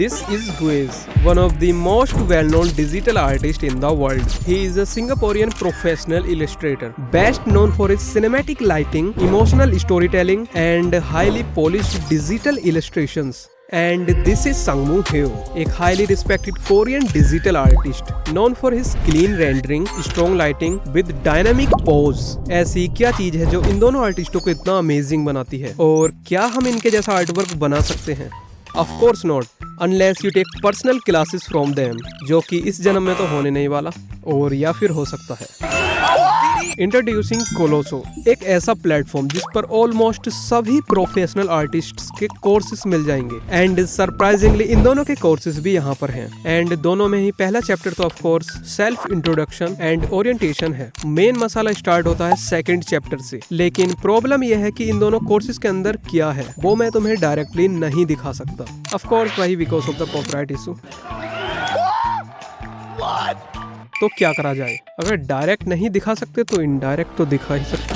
This is Guiz, one of the most well-known digital artists in the world. He is a Singaporean professional illustrator, best known for his cinematic lighting, emotional storytelling, and highly polished digital illustrations. And this is Sangmoo Hyo, a highly respected Korean digital artist, known for his clean rendering, strong lighting with dynamic pose. ऐसी क्या चीज है जो इन दोनों आर्टिस्टों को इतना amazing बनाती है, और क्या हम इनके जैसा आर्टवर्क बना सकते हैं? Of course not, unless you take personal classes from them, जो कि इस जन्म में तो होने नहीं वाला, और या फिर हो सकता है। इंट्रोड्यूसिंग कोलोसो, एक ऐसा प्लेटफॉर्म जिस पर ऑलमोस्ट सभी प्रोफेशनल आर्टिस्ट्स के कोर्सेज मिल जाएंगे, एंड सरप्राइजिंगली इन दोनों के कोर्सेज भी यहाँ पर हैं, एंड दोनों में ही पहला चैप्टर तो of course self introduction and orientation है। मेन मसाला स्टार्ट होता है सेकंड चैप्टर से, लेकिन प्रॉब्लम यह है कि इन दोनों कोर्सेज के अंदर क्या है वो मैं तुम्हें डायरेक्टली नहीं दिखा सकता, ऑफ कोर्स भाई, because of the copyright issue. तो क्या करा जाए, अगर डायरेक्ट नहीं दिखा सकते तो इनडायरेक्ट तो दिखा ही सकते।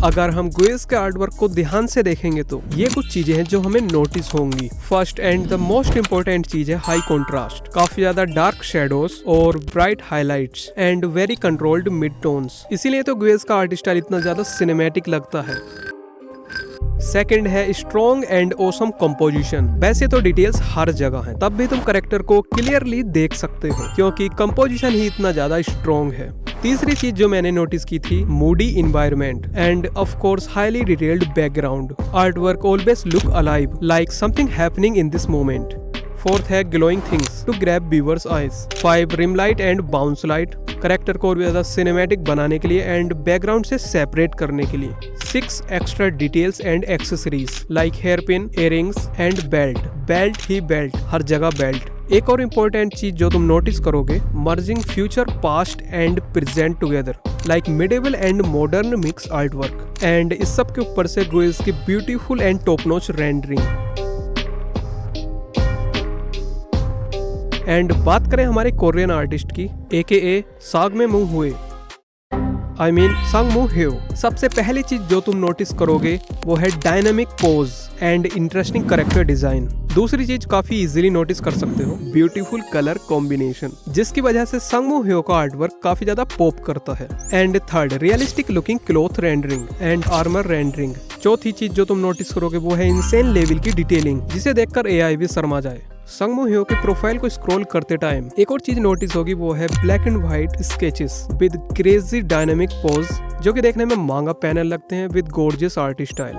अगर हम गुइज के आर्टवर्क को ध्यान से देखेंगे तो ये कुछ चीजें हैं जो हमें नोटिस होंगी। First and the most important चीज है हाई कॉन्ट्रास्ट, काफी ज्यादा डार्क शेडोज और bright highlights and very controlled mid tones, इसीलिए तो गुइज का आर्ट स्टाइल इतना ज्यादा सिनेमैटिक लगता है। सेकंड है स्ट्रॉन्ग एंड ऑसम कंपोजिशन। वैसे तो डिटेल्स हर जगह हैं, तब भी तुम कैरेक्टर को क्लियरली देख सकते हो क्योंकि कंपोजिशन ही इतना ज्यादा स्ट्रॉन्ग है। तीसरी चीज जो मैंने नोटिस की थी, moody environment and of course highly detailed background. Artwork always look alive, like something happening in this moment. Fourth है glowing things to grab viewers eyes. 5 rim light and bounce light, character को और भी ज्यादा cinematic बनाने के लिए and background से separate करने के लिए। 6 extra details and accessories like hair pin, earrings and belt. Belt ही बेल्ट, हर जगह बेल्ट। एक और इम्पोर्टेंट चीज जो तुम नोटिस करोगे, merging future, past and present together, like medieval and modern mix artwork. And इस सब के ऊपर से गुइज की beautiful and top notch rendering. And बात करें हमारे कोरियन आर्टिस्ट की, AKA सांगमू ह्यो, सांगमू ह्यो। सबसे पहली चीज जो तुम नोटिस करोगे वो है dynamic pose and interesting character design. दूसरी चीज काफी इजीली नोटिस कर सकते हो, ब्यूटीफुल कलर कॉम्बिनेशन, जिसकी वजह से सांगमू ह्यो का आर्टवर्क काफी ज्यादा पॉप करता है। And third, realistic looking cloth rendering and armour rendering. चौथी चीज जो तुम नोटिस करोगे वो है इंसेन लेवल की डिटेलिंग, जिसे देखकर AI भी शर्मा जाए। सांगमू ह्यो के प्रोफाइल को स्क्रॉल करते टाइम एक और चीज नोटिस होगी, वो है black and white sketches with crazy dynamic pose, जो कि देखने में मांगा पैनल लगते हैं विद गॉर्जियस आर्ट स्टाइल।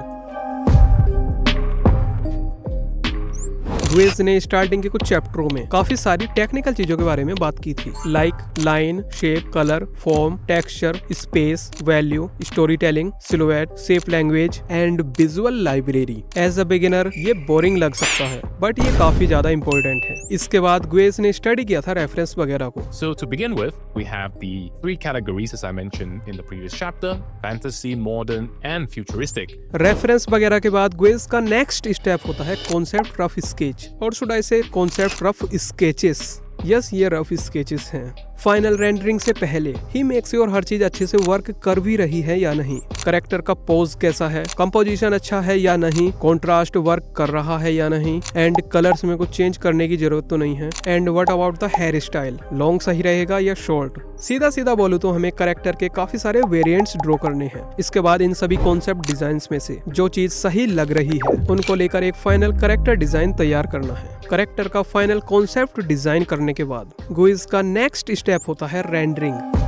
गुइज ने स्टार्टिंग के कुछ चैप्टरों में काफी सारी टेक्निकल चीजों के बारे में बात की थी, like line, shape, colour, form, texture, space, value, story telling, silhouette, shape language and visual library. As a beginner ये बोरिंग लग सकता है, बट ये काफी ज्यादा इंपॉर्टेंट है। इसके बाद गुइज ने स्टडी किया था रेफरेंस वगैरह को। So to begin with, we have the 3 categories as I mentioned in the previous chapter: fantasy, modern and futuristic. Reference वगैरह के बाद गुइज का नेक्स्ट स्टेप होता है कॉन्सेप्ट रफ स्केच, और शुड आई से कॉन्सेप्ट रफ स्केचेस। यस, ये rough sketches हैं। फाइनल रेंडरिंग से पहले ही मेक श्योर हर चीज अच्छे से वर्क कर भी रही है या नहीं, कैरेक्टर का पोज कैसा है, कंपोजिशन अच्छा है या नहीं, कॉन्ट्रास्ट वर्क कर रहा है या नहीं, एंड कलर्स में कुछ चेंज करने की जरूरत तो नहीं है। And what about the hairstyle, long सही रहेगा या शॉर्ट। सीधा सीधा बोलूं तो हमें कैरेक्टर के काफी सारे वेरिएंट्स ड्रॉ करने हैं। इसके बाद इन सभी कॉन्सेप्ट डिजाइन्स में से जो चीज सही लग रही है उनको लेकर एक फाइनल कैरेक्टर डिजाइन तैयार करना है। कैरेक्टर का फाइनल कॉन्सेप्ट डिजाइन करने के बाद गुइज का नेक्स्ट स्टेप होता है रेंडरिंग।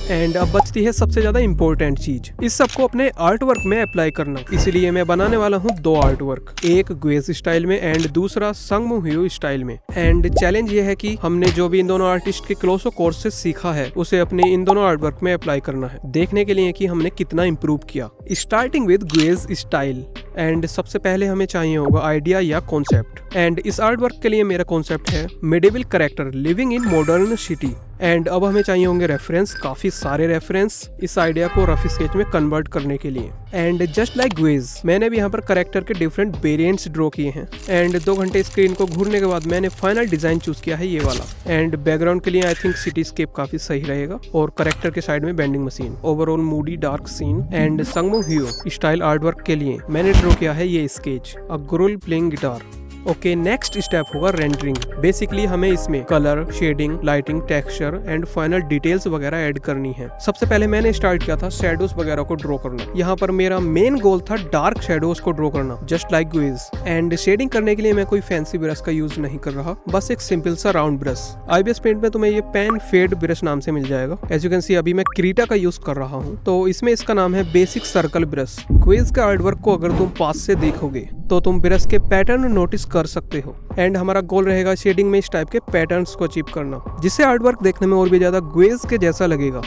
एंड अब बचती है सबसे ज्यादा इंपॉर्टेंट चीज, इस सबको अपने आर्ट वर्क में अप्लाई करना। इसीलिए मैं बनाने वाला हूँ 2 आर्ट वर्क, एक गुइज स्टाइल में एंड दूसरा सांगमू ह्यो स्टाइल में। एंड चैलेंज ये है कि हमने जो भी इन दोनों आर्टिस्ट के क्लोसो कोर्स से सीखा है उसे अपने इन दोनों आर्ट वर्क में अप्लाई करना है, देखने के लिए कि हमने कितना इम्प्रूव किया। स्टार्टिंग विद गुइज स्टाइल, एंड सबसे पहले हमें चाहिए होगा आइडिया या कॉन्सेप्ट। एंड इस आर्ट वर्क के लिए मेरा कॉन्सेप्ट है medieval character living in modern city. And अब हमें चाहिए होंगे रेफरेंस, काफी सारे रेफरेंस इस आइडिया को रफ स्केच में कन्वर्ट करने के लिए। एंड जस्ट लाइक ग्वेज मैंने भी यहाँ पर करेक्टर के डिफरेंट वेरिएंट्स ड्रॉ किए हैं। एंड 2 घंटे स्क्रीन को घूरने के बाद मैंने फाइनल डिजाइन चूज किया है ये वाला। एंड बैकग्राउंड के लिए आई थिंक सिटीस्केप काफी सही रहेगा और करेक्टर के साइड में vending machine, overall moody dark scene. And Sangmo Hue style artwork के लिए मैंने ड्रॉ किया है ये sketch, a girl playing guitar. Okay, next step होगा रेंडरिंग। बेसिकली हमें इसमें colour, shading, lighting, texture and final details वगैरह ऐड करनी है। सबसे पहले मैंने स्टार्ट किया था शेडोज वगैरह को ड्रॉ करना। यहाँ पर मेरा मेन गोल था डार्क शेडोज को ड्रॉ करना, जस्ट लाइक ग्वेज। एंड शेडिंग करने के लिए मैं कोई फैंसी ब्रश का यूज नहीं कर रहा, बस एक सिंपल सा राउंड ब्रश। IBS पेंट में तुम्हें ये पेन फेड ब्रश नाम से मिल जाएगा। एज यू कैन सी अभी मैं क्रीटा का यूज कर रहा हूँ, तो इसमें इसका नाम है बेसिक सर्कल ब्रश। ग्वेज का आर्ट वर्क को अगर तुम पास से देखोगे तो तुम ब्रश के पैटर्न नोटिस कर सकते हो। एंड हमारा गोल रहेगा शेडिंग में इस टाइप के पैटर्न्स को अचीव करना, जिससे आर्ट वर्क देखने में और भी ज्यादा ग्वेज के जैसा लगेगा।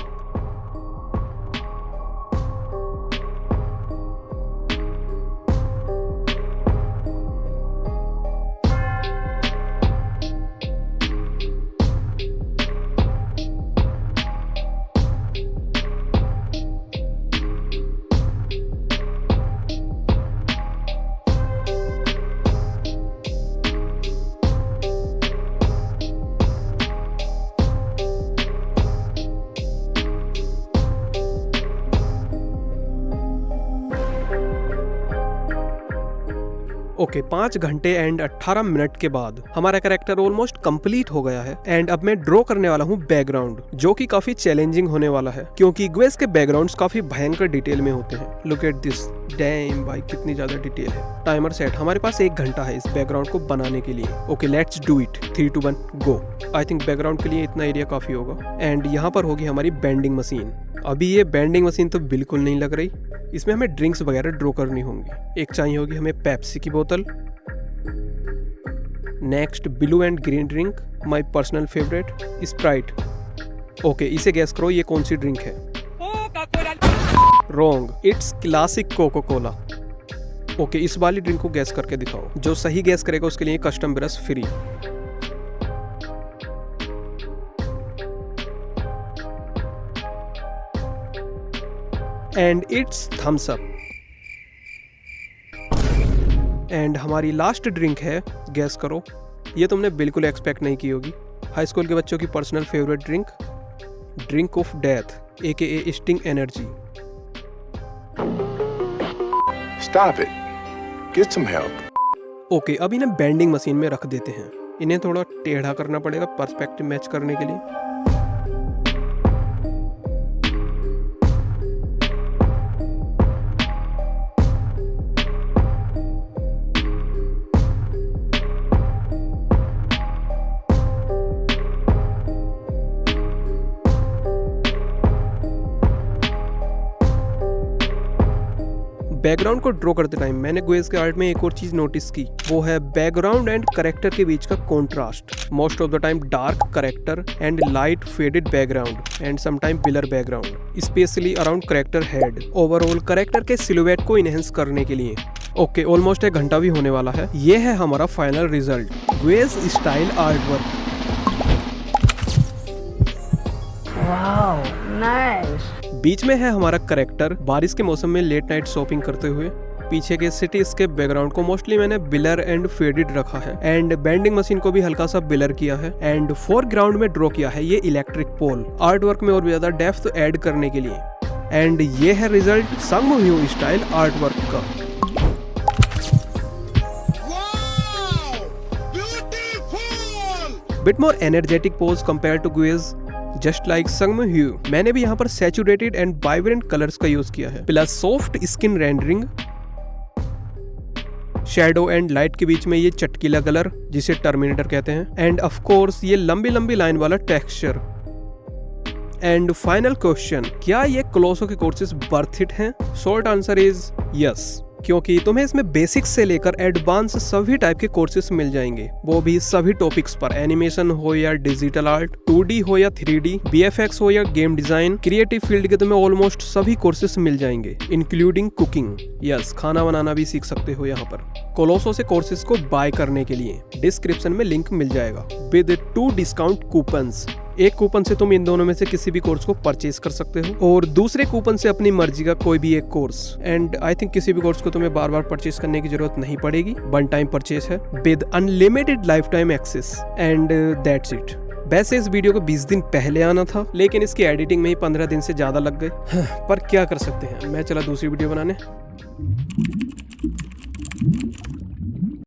ओके, 5 घंटे एंड 18 मिनट के बाद हमारा कैरेक्टर ऑलमोस्ट कंप्लीट हो गया है। एंड अब मैं ड्रॉ करने वाला हूँ बैकग्राउंड, जो कि काफी चैलेंजिंग होने वाला है, क्योंकि ग्वेज के बैकग्राउंड्स काफी भयंकर डिटेल में होते हैं। लुक एट दिस, डैम भाई कितनी ज्यादा डिटेल है। टाइमर सेट, हमारे पास 1 घंटा है इस बैकग्राउंड को बनाने के लिए। Okay, let's do it. 3 2 1 go. I think background के लिए इतना एरिया काफी होगा। एंड यहाँ पर होगी हमारी बेंडिंग मशीन। अभी ये बेंडिंग मशीन तो बिल्कुल नहीं लग रही, इसमें हमें ड्रिंक्स वगैरह ड्रॉ करनी होंगी। एक चाहिए होगी हमें पेप्सी की बोतल। Next blue and green drink, my personal favourite Sprite. Okay, इसे गैस करो ये कौन सी ड्रिंक है। Wrong, it's classic Coca Cola. Okay, इस वाली ड्रिंक को गैस करके दिखाओ। जो सही गैस करेगा उसके लिए custom brush free. And it's Thums Up. And हमारी लास्ट ड्रिंक है, गैस करो। ये तुमने बिल्कुल एक्सपेक्ट नहीं की होगी। हाई स्कूल के बच्चों की personal favourite drink, drink of death AKA sting energy. Stop it. Get some help. Okay, अब इन्हें बेंडिंग मशीन में रख देते हैं। इन्हें थोड़ा टेढ़ा करना पड़ेगा पर्सपेक्टिव मैच करने के लिए। बैकग्राउंड को ड्रॉ करते टाइम मैंने ग्वेज के आर्ट में एक और चीज नोटिस की, वो है बैकग्राउंड एंड करेक्टर के बीच का contrast. Most of the time dark character and light faded background and sometime blur background, specially around character head, overall character के सिलुएट को इनहेंस करने के लिए। ओके, ऑलमोस्ट 1 घंटा भी होने वाला है। ये है हमारा final result, Guweiz style artwork. Wow, nice. बीच में है हमारा करेक्टर बारिश के मौसम में लेट नाइट शॉपिंग करते हुए। पीछे के सिटी के बैकग्राउंड को मोस्टली मैंने ब्लर एंड फेडेड रखा है। एंड बेंडिंग मशीन को भी हल्का सा ब्लर किया है। एंड फोरग्राउंड में ड्रॉ किया है ये इलेक्ट्रिक पोल, आर्ट वर्क में और भी ज्यादा डेप्थ ऐड करने के लिए। एंड ये है result Sangmo Hue style artwork का। Bit more energetic pose compare to Guweiz, just like Sangmo Hue. मैंने भी यहाँ पर सैचुरेटेड एंड वाइब्रेंट कलर्स का यूज किया है, plus soft skin rendering, shadow and light के बीच में ये चटकीला कलर जिसे टर्मिनेटर कहते हैं, एंड ऑफ कोर्स ये लंबी लंबी लाइन वाला टेक्सचर। एंड फाइनल क्वेश्चन, क्या ये कोलोसो के कोर्सेज वर्थ इट हैं? शॉर्ट आंसर इज यस, क्योंकि तुम्हें इसमें बेसिक्स से लेकर एडवांस सभी टाइप के कोर्सेज मिल जाएंगे, वो भी सभी टॉपिक्स पर। एनिमेशन हो या डिजिटल आर्ट, 2D हो या 3D, VFX हो या गेम डिजाइन, क्रिएटिव फील्ड के तुम्हें ऑलमोस्ट सभी कोर्सेज मिल जाएंगे, इंक्लूडिंग कुकिंग। यस, खाना बनाना भी सीख सकते हो यहाँ पर। कोलोसो से कोर्सेज को बाय करने के लिए डिस्क्रिप्शन में लिंक मिल जाएगा विद 2 डिस्काउंट कूपन्स। एक कूपन से तुम इन दोनों में से किसी भी कोर्स को परचेज कर सकते हो और दूसरे कूपन से अपनी मर्जी का कोई भी एक कोर्स। एंड आई थिंक किसी भी कोर्स को तुम्हें बार बार परचेज करने की जरूरत नहीं पड़ेगी, वन टाइम परचेज है with unlimited lifetime access and that's it. वैसे इस वीडियो को 20 दिन पहले आना था, लेकिन इसकी एडिटिंग में ही 15 दिन से ज्यादा लग गए। पर क्या कर सकते हैं, मैं चला दूसरी वीडियो बनाने।